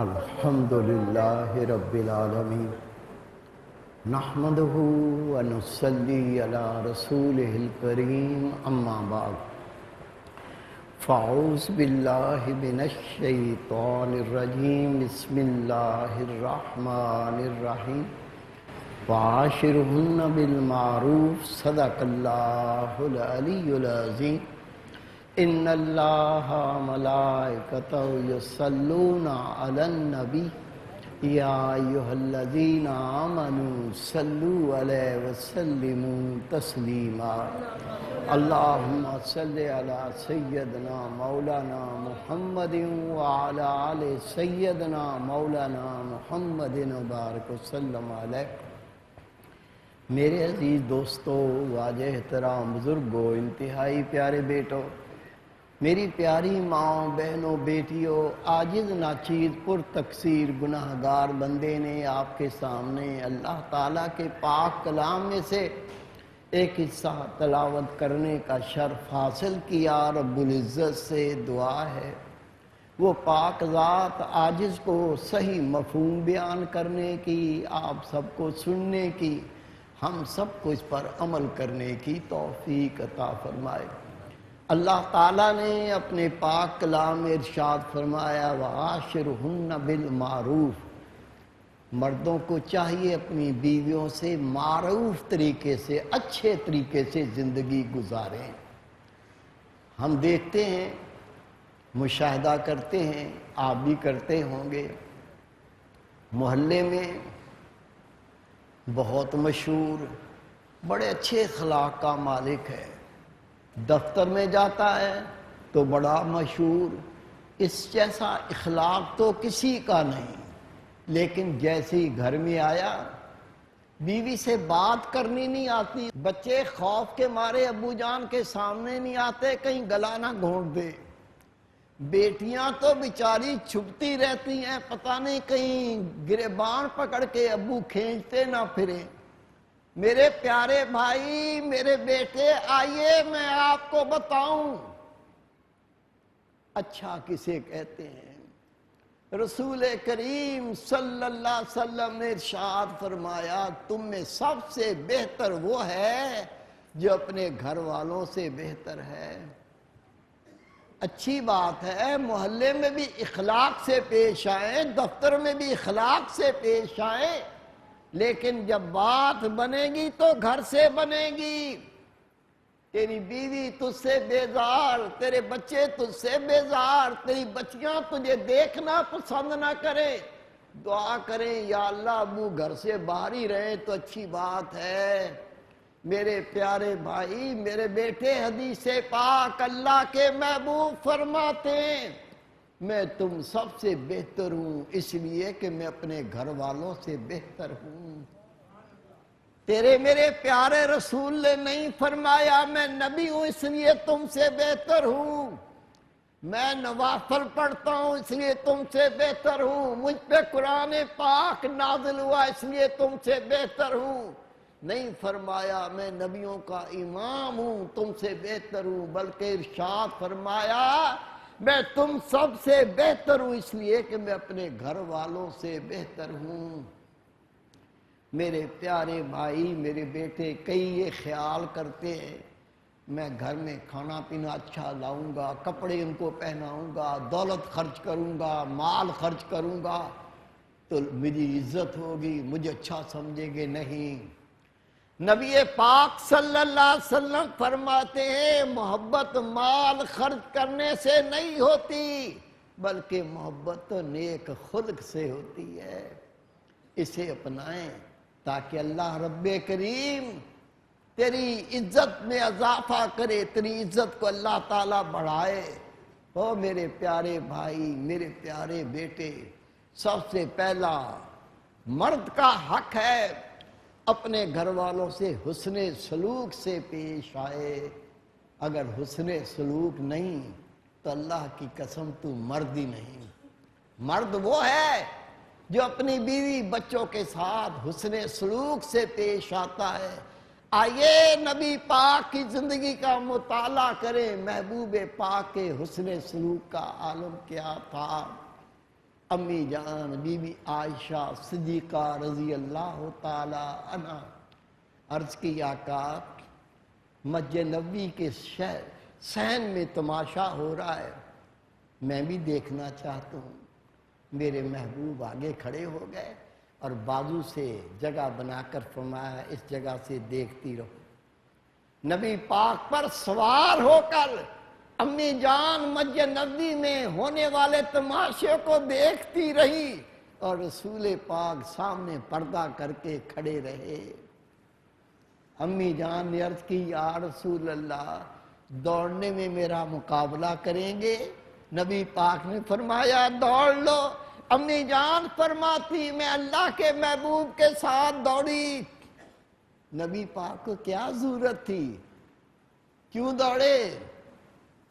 الحمدللہ رب العالمین نحمدہ ونصلی علی رسولہ الکریم اما بعد فاعوذ باللہ من الشیطان الرجیم بسم اللہ الرحمن الرحیم وعاشرہن بالمعروف صدق اللہ العلی العظیم ان اللہ ملائکتہ یصلون علی النبی یا ایہا الذین آمنوا صلوا علیہ وسلموا تسلیما اللہم صلی علی سیدنا مولانا محمد وعلی آل سیدنا مولانا محمد وبارک وسلم علیہ۔ میرے عزیز دوستو، واجہ احترام بزرگوں، انتہائی پیارے بیٹوں، میری پیاری ماں، بہنوں، بیٹیوں، عاجز ناچیز پر تقصیر گناہگار بندے نے آپ کے سامنے اللہ تعالیٰ کے پاک کلام میں سے ایک حصہ تلاوت کرنے کا شرف حاصل کیا۔ رب العزت سے دعا ہے وہ پاک ذات عاجز کو صحیح مفہوم بیان کرنے کی، آپ سب کو سننے کی، ہم سب کو اس پر عمل کرنے کی توفیق عطا فرمائے۔ اللہ تعالیٰ نے اپنے پاک کلام میں ارشاد فرمایا وَعَاشِرْهُنَّ بِالْمَعْرُوفِ، مردوں کو چاہیے اپنی بیویوں سے معروف طریقے سے، اچھے طریقے سے زندگی گزاریں۔ ہم دیکھتے ہیں، مشاہدہ کرتے ہیں، آپ بھی کرتے ہوں گے، محلے میں بہت مشہور، بڑے اچھے اخلاق کا مالک ہے، دفتر میں جاتا ہے تو بڑا مشہور، اس جیسا اخلاق تو کسی کا نہیں، لیکن جیسے ہی گھر میں آیا بیوی سے بات کرنی نہیں آتی، بچے خوف کے مارے ابو جان کے سامنے نہیں آتے کہیں گلا نہ گھونٹ دے، بیٹیاں تو بیچاری چھپتی رہتی ہیں، پتہ نہیں کہیں گریبان پکڑ کے ابو کھینچتے نہ پھریں۔ میرے پیارے بھائی، میرے بیٹے، آئیے میں آپ کو بتاؤں اچھا کسے کہتے ہیں۔ رسول کریم صلی اللہ علیہ وسلم نے ارشاد فرمایا تم میں سب سے بہتر وہ ہے جو اپنے گھر والوں سے بہتر ہے۔ اچھی بات ہے، محلے میں بھی اخلاق سے پیش آئیں، دفتر میں بھی اخلاق سے پیش آئیں، لیکن جب بات بنے گی تو گھر سے بنے گی۔ تیری بیوی تجھ سے بیزار، تیرے بچے تجھ سے بیزار، تیری بچیاں تجھے دیکھنا پسند نہ کریں، دعا کریں یا اللہ ابو گھر سے باہر ہی رہے تو اچھی بات ہے۔ میرے پیارے بھائی، میرے بیٹے، حدیث پاک اللہ کے محبوب فرماتے ہیں میں تم سب سے بہتر ہوں اس لیے کہ میں اپنے گھر والوں سے بہتر ہوں۔ تیرے میرے پیارے رسول نے نہیں فرمایا میں نبی ہوں اس لیے تم سے بہتر ہوں، میں نوافل پڑھتا ہوں اس لیے تم سے بہتر ہوں، مجھ پہ قرآن پاک نازل ہوا اس لیے تم سے بہتر ہوں۔ نہیں فرمایا میں نبیوں کا امام ہوں تم سے بہتر ہوں، بلکہ ارشاد فرمایا میں تم سب سے بہتر ہوں اس لیے کہ میں اپنے گھر والوں سے بہتر ہوں۔ میرے پیارے بھائی، میرے بیٹے، کئی یہ خیال کرتے ہیں میں گھر میں کھانا پینا اچھا لاؤں گا، کپڑے ان کو پہناؤں گا، دولت خرچ کروں گا، مال خرچ کروں گا تو میری عزت ہوگی، مجھے اچھا سمجھیں گے۔ نہیں، نبی پاک صلی اللہ علیہ وسلم فرماتے ہیں محبت مال خرچ کرنے سے نہیں ہوتی بلکہ محبت تو نیک خلق سے ہوتی ہے۔ اسے اپنائیں تاکہ اللہ رب کریم تیری عزت میں اضافہ کرے، تیری عزت کو اللہ تعالیٰ بڑھائے۔ او میرے پیارے بھائی، میرے پیارے بیٹے، سب سے پہلا مرد کا حق ہے اپنے گھر والوں سے حسن سلوک سے پیش آئے۔ اگر حسن سلوک نہیں تو اللہ کی قسم تو مرد ہی نہیں۔ مرد وہ ہے جو اپنی بیوی بچوں کے ساتھ حسن سلوک سے پیش آتا ہے۔ آئیے نبی پاک کی زندگی کا مطالعہ کریں، محبوب پاک کے حسن سلوک کا عالم کیا تھا۔ امی جان بی بی عائشہ صدیقہ رضی اللہ تعالی عنہ عرض کی آقا مسجد نبوی کے شہر صحن میں تماشا ہو رہا ہے، میں بھی دیکھنا چاہتا ہوں۔ میرے محبوب آگے کھڑے ہو گئے اور بازو سے جگہ بنا کر فرمایا اس جگہ سے دیکھتی رہو۔ نبی پاک پر سوار ہو کر امی جان مسجد نبوی میں ہونے والے تماشے کو دیکھتی رہی اور رسول پاک سامنے پردہ کر کے کھڑے رہے۔ امی جان نے عرض کی یا رسول اللہ دوڑنے میں میرا مقابلہ کریں گے؟ نبی پاک نے فرمایا دوڑ لو۔ امی جان فرماتی میں اللہ کے محبوب کے ساتھ دوڑی۔ نبی پاک کو کیا ضرورت تھی؟ کیوں دوڑے؟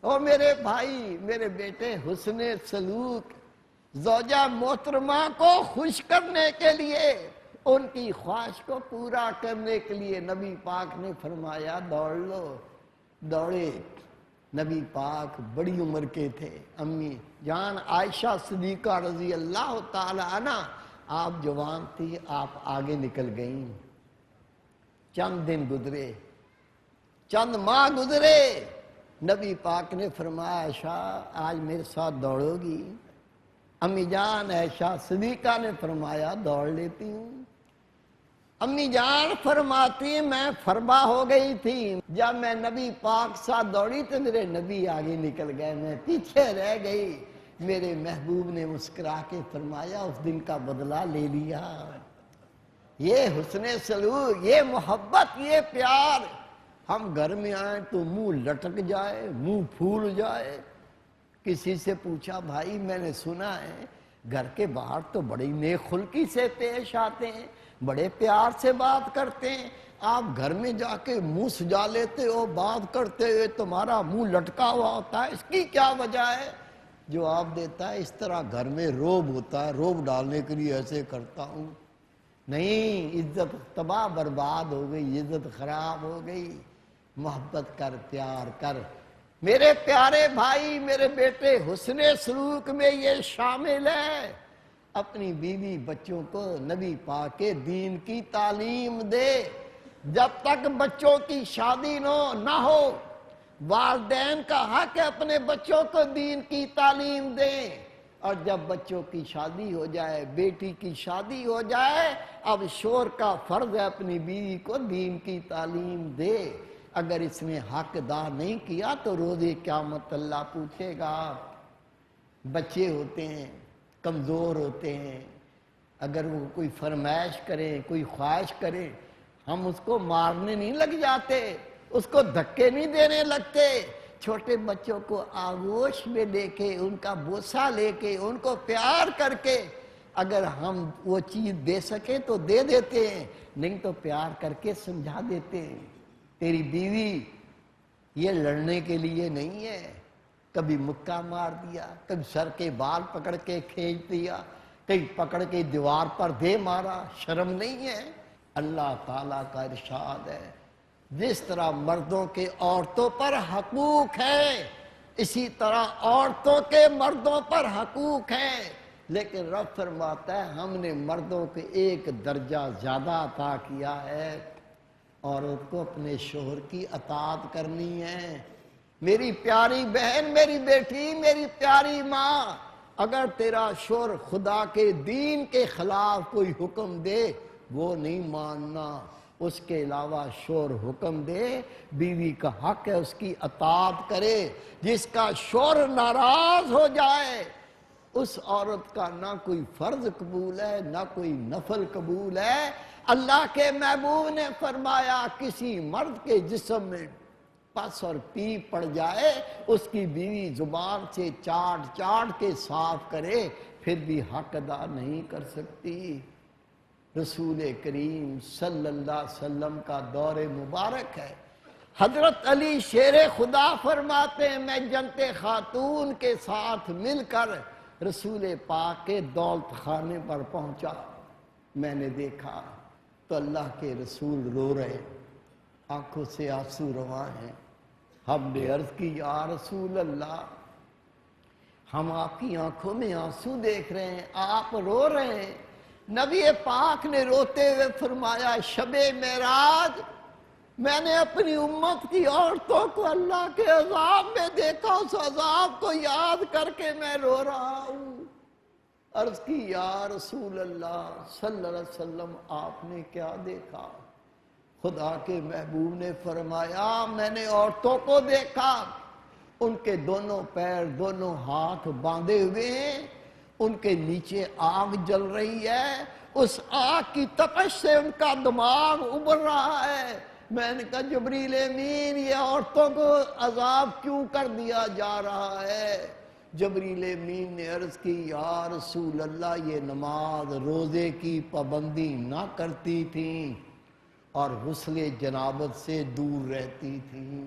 او میرے بھائی، میرے بیٹے، حسن سلوک زوجہ محترمہ کو خوش کرنے کے لیے، ان کی خواہش کو پورا کرنے کے لیے نبی پاک نے فرمایا دوڑ لو۔ دوڑے۔ نبی پاک بڑی عمر کے تھے۔ امی جان عائشہ صدیقہ رضی اللہ تعالی عنہ آپ جوان تھی، آپ آگے نکل گئیں۔ چند دن گزرے، چند ماہ گزرے، نبی پاک نے فرمایا عائشہ آج میرے ساتھ دوڑو گی؟ امی جان عائشہ صدیقہ نے فرمایا دوڑ لیتی ہوں۔ امی جان فرماتی میں فربا ہو گئی تھی، جب میں نبی پاک ساتھ دوڑی تو میرے نبی آگے نکل گئے، میں پیچھے رہ گئی۔ میرے محبوب نے مسکرا کے فرمایا اس دن کا بدلہ لے لیا۔ یہ حسن سلوک، یہ محبت، یہ پیار، ہم گھر میں آئیں تو منہ لٹک جائے، منہ پھول جائے۔ کسی سے پوچھا بھائی میں نے سنا ہے گھر کے باہر تو بڑی نیک خلقی سے پیش آتے ہیں، بڑے پیار سے بات کرتے ہیں، آپ گھر میں جا کے منہ سجا لیتے ہو، بات کرتے ہوئے تمہارا منہ لٹکا ہوا ہوتا ہے، اس کی کیا وجہ ہے؟ جواب دیتا ہے اس طرح گھر میں روب ہوتا ہے، روب ڈالنے کے لیے ایسے کرتا ہوں۔ نہیں، عزت تباہ برباد ہو گئی، عزت خراب ہو گئی۔ محبت کر، پیار کر۔ میرے پیارے بھائی، میرے بیٹے، حسن سلوک میں یہ شامل ہے اپنی بیوی بچوں کو نبی پاک کے دین کی تعلیم دے۔ جب تک بچوں کی شادی نہ ہو، والدین کا حق ہے اپنے بچوں کو دین کی تعلیم دیں، اور جب بچوں کی شادی ہو جائے، بیٹی کی شادی ہو جائے، اب شوہر کا فرض ہے اپنی بیوی کو دین کی تعلیم دے۔ اگر اس نے حق ادا نہیں کیا تو روز قیامت اللہ پوچھے گا۔ بچے ہوتے ہیں، کمزور ہوتے ہیں، اگر وہ کوئی فرمائش کریں، کوئی خواہش کریں، ہم اس کو مارنے نہیں لگ جاتے، اس کو دھکے نہیں دینے لگتے۔ چھوٹے بچوں کو آغوش میں لے کے، ان کا بوسہ لے کے، ان کو پیار کر کے اگر ہم وہ چیز دے سکیں تو دے دیتے ہیں، نہیں تو پیار کر کے سمجھا دیتے ہیں۔ تیری بیوی یہ لڑنے کے لیے نہیں ہے، کبھی مکہ مار دیا، کبھی سر کے بال پکڑ کے کھینچ دیا، کہیں پکڑ کے دیوار پر دے مارا، شرم نہیں ہے؟ اللہ تعالیٰ کا ارشاد ہے جس طرح مردوں کے عورتوں پر حقوق ہے، اسی طرح عورتوں کے مردوں پر حقوق ہیں، لیکن رب فرماتا ہے ہم نے مردوں کے ایک درجہ زیادہ عطا کیا ہے، عورت کو اپنے شوہر کی اطاعت کرنی ہے۔ میری پیاری بہن، میری بیٹی، میری پیاری ماں، اگر تیرا شوہر خدا کے دین کے خلاف کوئی حکم دے وہ نہیں ماننا، اس کے علاوہ شوہر حکم دے، بیوی کا حق ہے اس کی اطاعت کرے۔ جس کا شوہر ناراض ہو جائے اس عورت کا نہ کوئی فرض قبول ہے نہ کوئی نفل قبول ہے۔ اللہ کے محبوب نے فرمایا کسی مرد کے جسم میں پس اور پیپ پڑ جائے، اس کی بیوی زبان سے چاٹ چاٹ کے صاف کرے، پھر بھی حق ادا نہیں کر سکتی۔ رسول کریم صلی اللہ علیہ وسلم کا دور مبارک ہے۔ حضرت علی شیر خدا فرماتے ہیں میں جنت خاتون کے ساتھ مل کر رسول پاک کے دولت خانے پر پہنچا، میں نے دیکھا تو اللہ کے رسول رو رہے، آنکھوں سے آنسو رواں ہیں۔ ہم نے عرض کی یا رسول اللہ ہم آپ کی آنکھوں میں آنسو دیکھ رہے ہیں، آپ رو رہے ہیں۔ نبی پاک نے روتے ہوئے فرمایا شب معراج میں نے اپنی امت کی عورتوں کو اللہ کے عذاب میں دیکھا، اس عذاب کو یاد کر کے میں رو رہا ہوں۔ عرض کی یا رسول اللہ صلی اللہ علیہ وسلم آپ نے کیا دیکھا؟ خدا کے محبوب نے فرمایا میں نے عورتوں کو دیکھا، ان کے دونوں پیر دونوں ہاتھ باندھے ہوئے ہیں، ان کے نیچے آگ جل رہی ہے، اس آگ کی تپش سے ان کا دماغ ابل رہا ہے۔ میں نے کہا جبریل امین یہ عورتوں کو عذاب کیوں کر دیا جا رہا ہے؟ جبریل امین نے عرض کی یا رسول اللہ یہ نماز روزے کی پابندی نہ کرتی تھیں اور غسل جنابت سے دور رہتی تھیں۔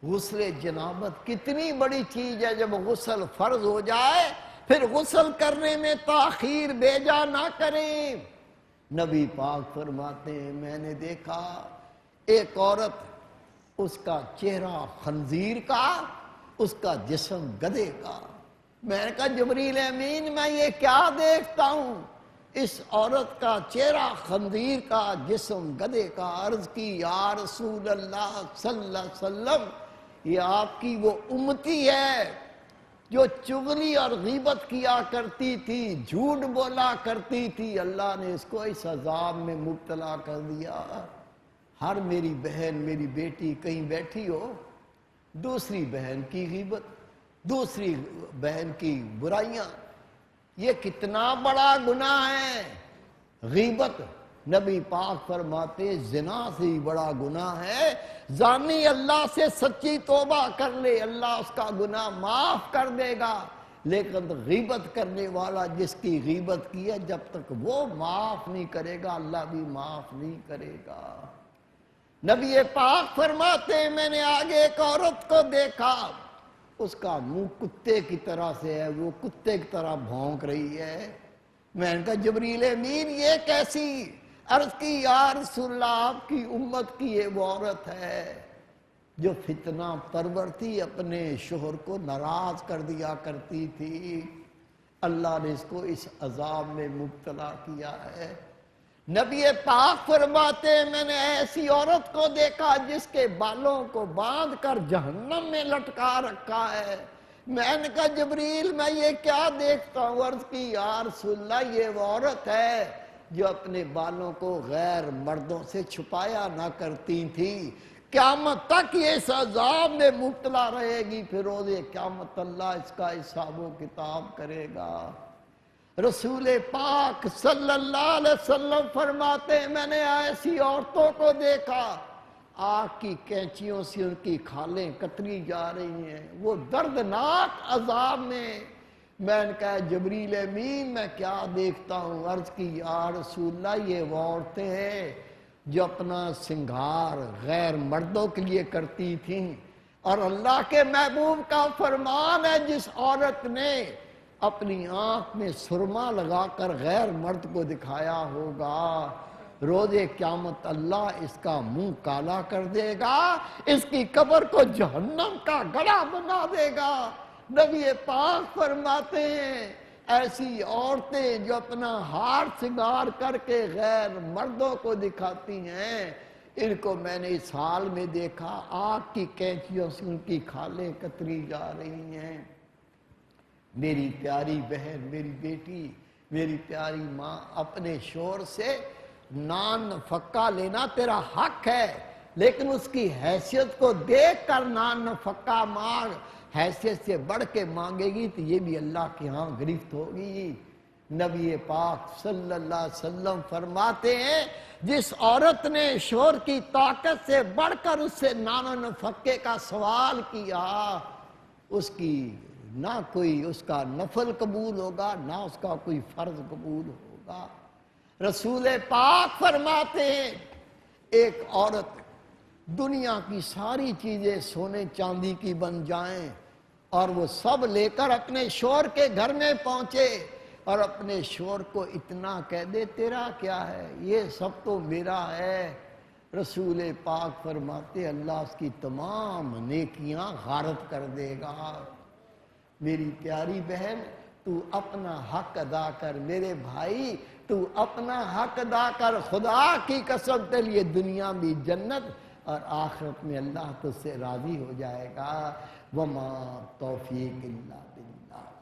غسل جنابت کتنی بڑی چیز ہے، جب غسل فرض ہو جائے پھر غسل کرنے میں تاخیر بیجا نہ کریں۔ نبی پاک فرماتے ہیں میں نے دیکھا ایک عورت، اس کا چہرہ خنزیر کا، اس کا جسم گدھے کا۔ میں نے کہا جبریل امین میں یہ کیا دیکھتا ہوں؟ اس عورت کا چہرہ خنزیر کا، جسم گدھے کا۔ عرض کی یا رسول اللہ صلی اللہ علیہ وسلم یہ آپ کی وہ امتی ہے جو چغلی اور غیبت کیا کرتی تھی، جھوٹ بولا کرتی تھی، اللہ نے اس کو اس عذاب میں مبتلا کر دیا۔ ہر میری بہن میری بیٹی کہیں بیٹھی ہو، دوسری بہن کی غیبت، دوسری بہن کی برائیاں، یہ کتنا بڑا گناہ ہے غیبت۔ نبی پاک فرماتے زنا سے ہی بڑا گناہ ہے۔ زانی اللہ سے سچی توبہ کر لے اللہ اس کا گناہ معاف کر دے گا، لیکن غیبت کرنے والا جس کی غیبت کی ہے جب تک وہ معاف نہیں کرے گا اللہ بھی معاف نہیں کرے گا۔ نبی پاک فرماتے ہیں میں نے آگے ایک عورت کو دیکھا، اس کا منہ کتے کی طرح سے ہے، وہ کتے کی طرح بھونک رہی ہے۔ میں نے کہا جبریل امین یہ کیسی؟ عرض کی یا رسول اللہ آپ کی امت کی یہ وہ عورت ہے جو فتنہ پرور تھی، اپنے شوہر کو ناراض کر دیا کرتی تھی، اللہ نے اس کو اس عذاب میں مبتلا کیا ہے۔ نبی پاک فرماتے ہیں میں نے ایسی عورت کو دیکھا جس کے بالوں کو باندھ کر جہنم میں لٹکا رکھا ہے۔ میں نے کہا جبریل میں یہ کیا دیکھتا ہوں؟ عرض کی یا رسول اللہ یہ وہ عورت ہے جو اپنے بالوں کو غیر مردوں سے چھپایا نہ کرتی تھی، قیامت تک یہ اس عذاب میں مبتلا رہے گی، پھر روز قیامت اللہ اس کا حساب و کتاب کرے گا۔ رسول پاک صلی اللہ علیہ وسلم فرماتے ہیں میں نے ایسی عورتوں کو دیکھا آگ کی کینچیوں سے ان کی کھالیں کتری جا رہی ہیں، وہ دردناک عذاب میں نے کہا جبریل امین میں کیا دیکھتا ہوں؟ عرض کی یا رسول اللہ یہ وہ عورتیں ہیں جو اپنا سنگھار غیر مردوں کے لیے کرتی تھیں، اور اللہ کے محبوب کا فرمان ہے جس عورت نے اپنی آنکھ میں سرما لگا کر غیر مرد کو دکھایا ہوگا، روز قیامت اللہ اس کا منہ کالا کر دے گا، اس کی قبر کو جہنم کا گڑھا بنا دے گا۔ نبی پاک فرماتے ہیں ایسی عورتیں جو اپنا ہار سنگار کر کے غیر مردوں کو دکھاتی ہیں، ان کو میں نے اس حال میں دیکھا آگ کی کینچیوں سے ان کی کھالیں کتری جا رہی ہیں۔ میری پیاری بہن میری بیٹی میری پیاری ماں، اپنے شوہر سے نان نفقہ لینا تیرا حق ہے، لیکن اس کی حیثیت کو دیکھ کر نان نفقہ مانگ، حیثیت سے بڑھ کے مانگے گی تو یہ بھی اللہ کے ہاں گرفت ہوگی۔ نبی پاک صلی اللہ علیہ وسلم فرماتے ہیں جس عورت نے شوہر کی طاقت سے بڑھ کر اس سے نان و نفقے کا سوال کیا، اس کی نہ کوئی اس کا نفل قبول ہوگا نہ اس کا کوئی فرض قبول ہوگا۔ رسول پاک فرماتے ہیں ایک عورت دنیا کی ساری چیزیں سونے چاندی کی بن جائیں اور وہ سب لے کر اپنے شوہر کے گھر میں پہنچے اور اپنے شوہر کو اتنا کہہ دے تیرا کیا ہے یہ سب تو میرا ہے، رسول پاک فرماتے اللہ اس کی تمام نیکیاں غارت کر دے گا۔ میری پیاری بہن تو اپنا حق ادا کر، میرے بھائی تو اپنا حق ادا کر، خدا کی قسم کے لیے دنیا بھی جنت اور آخرت میں اللہ تجھ سے راضی ہو جائے گا۔ وما توفیق الا باللہ۔